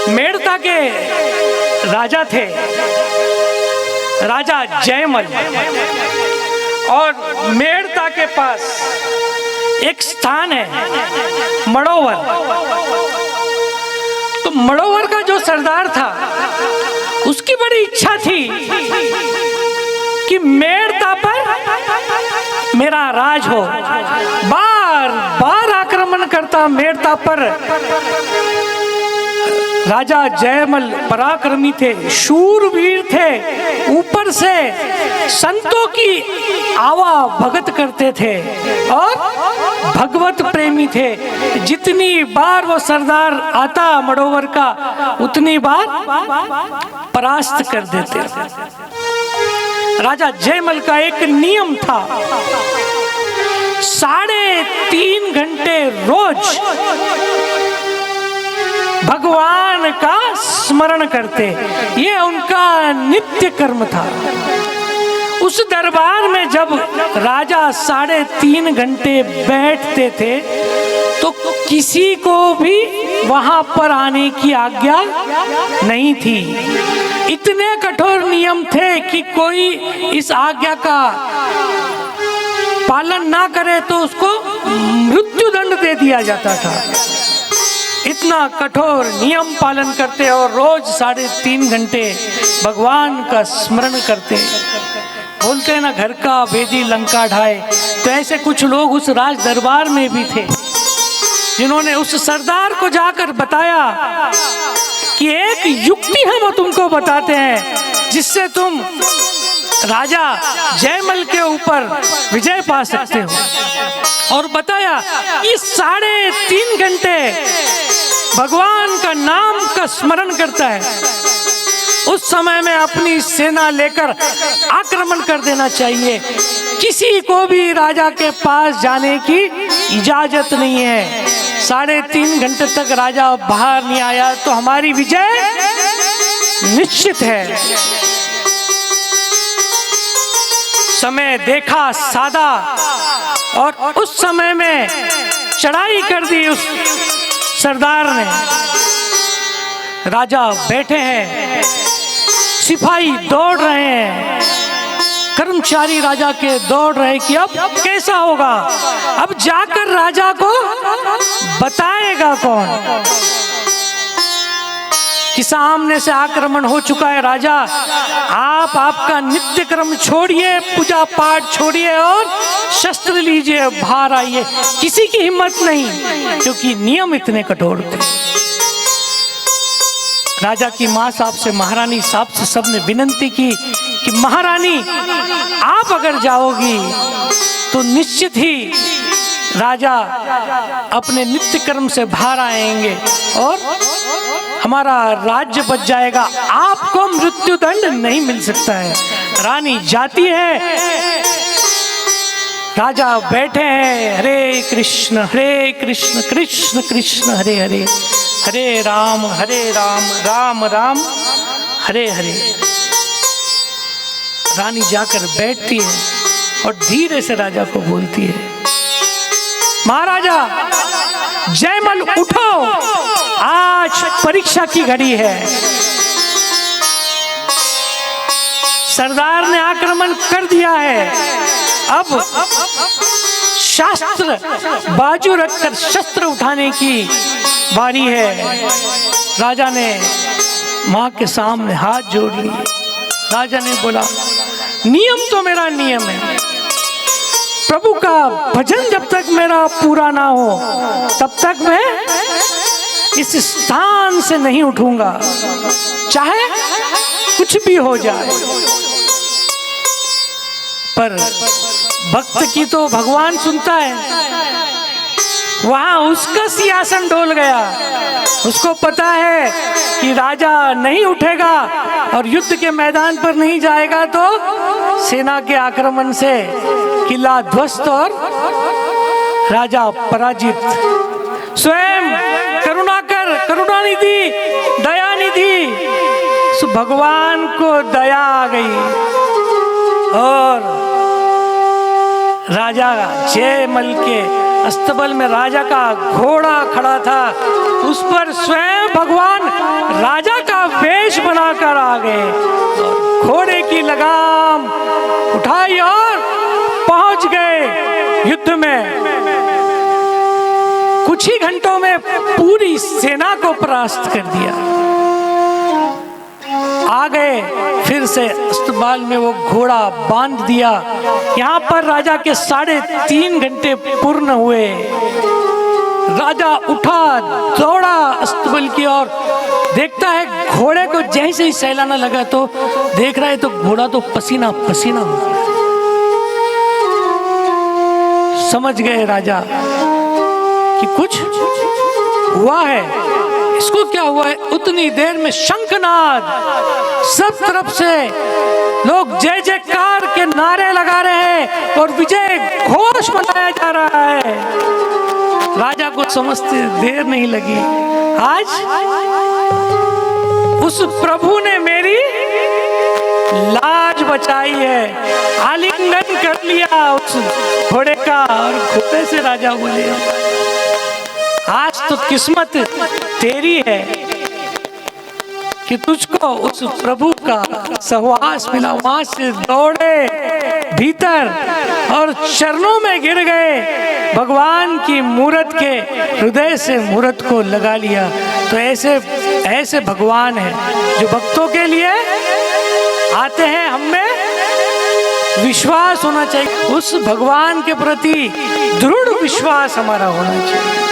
मेड़ता के राजा थे, राजा जयमल। और मेड़ता के पास एक स्थान है मड़ोवर। तो मड़ोवर का जो सरदार था उसकी बड़ी इच्छा थी कि मेड़ता पर मेरा राज हो। बार बार आक्रमण करता मेड़ता पर। राजा जयमल पराक्रमी थे, शूरवीर थे, ऊपर से संतों की आवा भगत करते थे और भगवत प्रेमी थे। जितनी बार वो सरदार आता मड़ोवर का उतनी बार परास्त कर देते। राजा जयमल का एक नियम था, 3.5 घंटे रोज भगवान का स्मरण करते। ये उनका नित्य कर्म था। उस दरबार में जब राजा 3.5 घंटे बैठते थे तो किसी को भी वहां पर आने की आज्ञा नहीं थी। इतने कठोर नियम थे कि कोई इस आज्ञा का पालन ना करे तो उसको मृत्युदंड दे दिया जाता था। इतना कठोर नियम पालन करते और रोज 3.5 घंटे भगवान का स्मरण करते। बोलते हैं ना, घर का भेदी लंका ढाए। तो ऐसे कुछ लोग उस राज दरबार में भी थे जिन्होंने उस सरदार को जाकर बताया कि एक युक्ति हम तुमको बताते हैं जिससे तुम राजा जयमल के ऊपर विजय पा सकते हो। और बताया कि 3.5 घंटे भगवान का नाम का स्मरण करता है, उस समय में अपनी सेना लेकर आक्रमण कर देना चाहिए। किसी को भी राजा के पास जाने की इजाजत नहीं है। 3.5 घंटे तक राजा बाहर नहीं आया तो हमारी विजय निश्चित है। समय देखा सादा और उस समय में चढ़ाई कर दी उस सरदार ने। राजा बैठे हैं, सिपाही दौड़ रहे हैं, कर्मचारी राजा के दौड़ रहे कि अब कैसा होगा, अब जाकर राजा को बताएगा कौन कि सामने से आक्रमण हो चुका है। राजा आप आपका नित्य कर्म छोड़िए, पूजा पाठ छोड़िए और शस्त्र लीजिए, बाहर आइए। किसी की हिम्मत नहीं, क्योंकि नियम इतने कठोर थे। राजा की माँ साहब से, महारानी साहब से सबने विनती की कि महारानी आप अगर जाओगी तो निश्चित ही राजा अपने नित्य कर्म से बाहर आएंगे और हमारा राज्य बच जाएगा, आपको मृत्युदंड नहीं मिल सकता है। रानी जाती है, राजा बैठे हैं, हरे कृष्ण कृष्ण कृष्ण हरे हरे, हरे राम राम राम हरे हरे। रानी जाकर बैठती है और धीरे से राजा को बोलती है, महाराजा जयमल उठो, आज परीक्षा की घड़ी है। सरदार ने आक्रमण कर दिया है, अब शास्त्र बाजू रखकर शस्त्र उठाने की बारी है। राजा ने मां के सामने हाथ जोड़ लिए। राजा ने बोला, नियम तो मेरा नियम है, प्रभु का भजन जब तक मेरा पूरा ना हो तब तक मैं इस स्थान से नहीं उठूंगा, चाहे कुछ भी हो जाए। पर भक्त की तो भगवान सुनता है। वहां उसका सिंहासन डोल गया। उसको पता है कि राजा नहीं उठेगा और युद्ध के मैदान पर नहीं जाएगा तो सेना के आक्रमण से किला ध्वस्त और राजा पराजित। स्वयं करुणानिधि दयानिधि भगवान को दया आ गई और राजा जयमल के अस्तबल में राजा का घोड़ा खड़ा था, उस पर स्वयं भगवान राजा का वेश बनाकर आ गए, घोड़े की लगाम उठाई और पहुंच गए युद्ध में। कुछ ही घंटों में पूरी सेना को परास्त कर दिया। आ गए, फिर से अस्तबल में वो घोड़ा बांध दिया। यहाँ पर राजा के 3.5 घंटे पूर्ण हुए। राजा उठा, दौड़ा अस्तबल की ओर, देखता है घोड़े को जैसे ही सहलाना लगा तो देख रहा है तो घोड़ा तो पसीना पसीना हो गया। समझ गए राजा कि कुछ हुआ है। इसको क्या हुआ है? उतनी देर में शंखनाद, सब तरफ से लोग जय जयकार के नारे लगा रहे हैं और विजय घोष मनाया जा रहा है। राजा को समझते देर नहीं लगी। आज उस प्रभु ने मेरी लाज बचाई है। आलिंगन कर लिया उस घोड़े का और घोड़े से राजा बोले, आज तो किस्मत तेरी है कि तुझको उस प्रभु का सहवास मिला। वहां से दौड़े भीतर और चरणों में गिर गए, भगवान की मूरत के हृदय से मूरत को लगा लिया। तो ऐसे भगवान है जो भक्तों के लिए आते हैं। हमें विश्वास होना चाहिए, उस भगवान के प्रति दृढ़ विश्वास हमारा होना चाहिए।